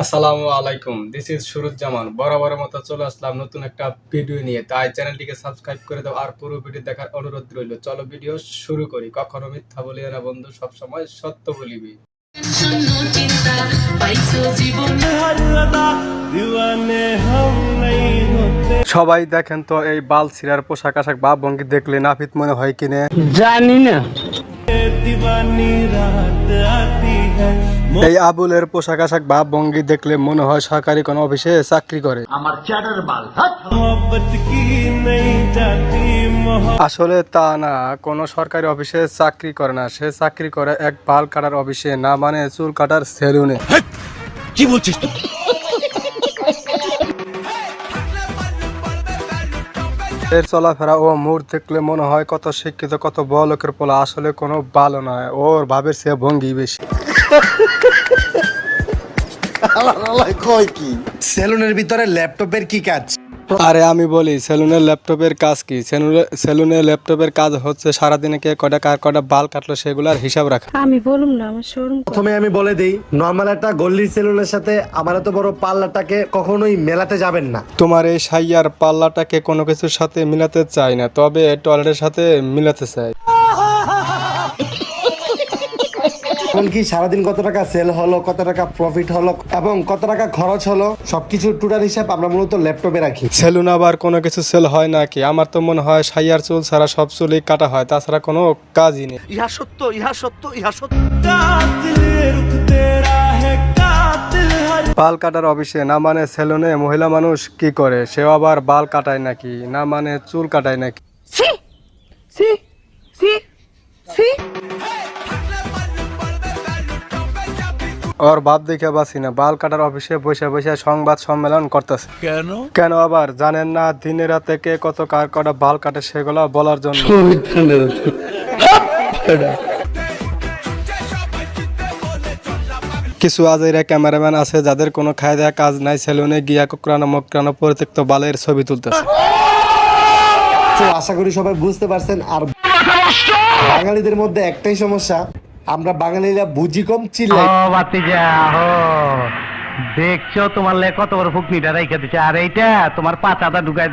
আসসালামু আলাইকুম, this is Suruzzaman. বরাবরের মতো চলে আসলাম নতুন একটা ভিডিও নিয়ে। তাই চ্যানেলটিকে সাবস্ক্রাইব করে দাও আর পুরো ভিডিও দেখার অনুরোধ রইল। চলো ভিডিও শুরু করি। কখনো মিথ্যা বলিও না বন্ধু, সবসময় সত্য বলিবি। সবাই দেখেন তো এই বাল ছিঁড়ার পোশাক আশাক বা ভঙ্গি দেখলে নাপিত মনে হয় কিনে জানি না। এই আবুলের পোশাক আশাক বা ভঙ্গি দেখলে মনে হয় সরকারি কোনো অফিসে চাকরি করে। আমার চ্যাটার বাল। আসলে তা না, কোনো সরকারি অফিসে চাকরি করে না, সে চাকরি করে এক বাল কাটার অফিসে, না মানে চুল কাটার সেলুনে। কি বলছিস তুই? এর চলাফেরা ও মুড দেখলে মনে হয় কত শিক্ষিত, কত বড় লোকের পোলা। আসলে কোনো ভালো নয়, ওর ভাবের সে ভঙ্গি বেশি। কয় কি সেলুনের ভিতরে ল্যাপটপের কি কাজ? আরে আমি বলি, সেলুনের ল্যাপটপের কাজ কি? সেলুনের ল্যাপটপের কাজ হচ্ছে সারাদিনে কে কটা কার কটা বাল কাটলো সেগুলার হিসাব রাখা। আমি বলুম না, আমার শোরুম। প্রথমে আমি বলে দেই, নর্মাল একটা গল্লির সেলুনের সাথে আমার এত বড় পাল্লাটাকে কখনোই মেলাতে যাবেন না। তোমার এই সাইয়ার পাল্লাটাকে কোনো কিছুর সাথে মিলাতে চাই না, তবে টয়লেটের সাথে মিলাতে চাই। এমনকি সারাদিন কত টাকা সেল হলো, কত টাকা প্রফিট হলো এবং কত টাকা খরচ হলো, সবকিছুর টোটাল হিসাব আমরা মূলত ল্যাপটপে রাখি। সেলুন আবার কোনো কিছু সেল হয় নাকি? আমার তো মনে হয় সাইয়ার চুল ছাড়া সব চুলই কাটা হয়, তাছাড়া কোনো কাজই নেই। ইহা সত্য, ইহা সত্য, ইহা সত্য। বাল কাটার অফিসে, না মানে সেলুনে মহিলা মানুষ কি করে? সেও আবার বাল কাটায় নাকি, না মানে চুল কাটায় নাকি? সি সি সি সি। ওর বাপ দেখে বাসি না, বাল কাটার অফিসে বসে বসে সংবাদ সম্মেলন করতেছে। কেন আবার জানেন না দিনে রাতে কে কত কার কটা বাল কাটে সেগুলো বলার জন্য। কিছু আজেরা ক্যামেরাম্যান আছে যাদের কোনো খায় দেয়া কাজ নাই, সেলুনে গিয়া কোকড়ানো মকড়ানো পরিত্যক্ত বালের ছবি তুলতেছে। তো আশা করি সবাই বুঝতে পারছেন। আর বাঙালিদের মধ্যে একটাই সমস্যা, আমরা বাঙালিরা বুঝি কম, চিল্লাই। দেখছো তোমার লে কত বড় ফুকনিটা রাইখা দিচ্ছে, আর এইটা তোমার পাতাটা ঢুকাই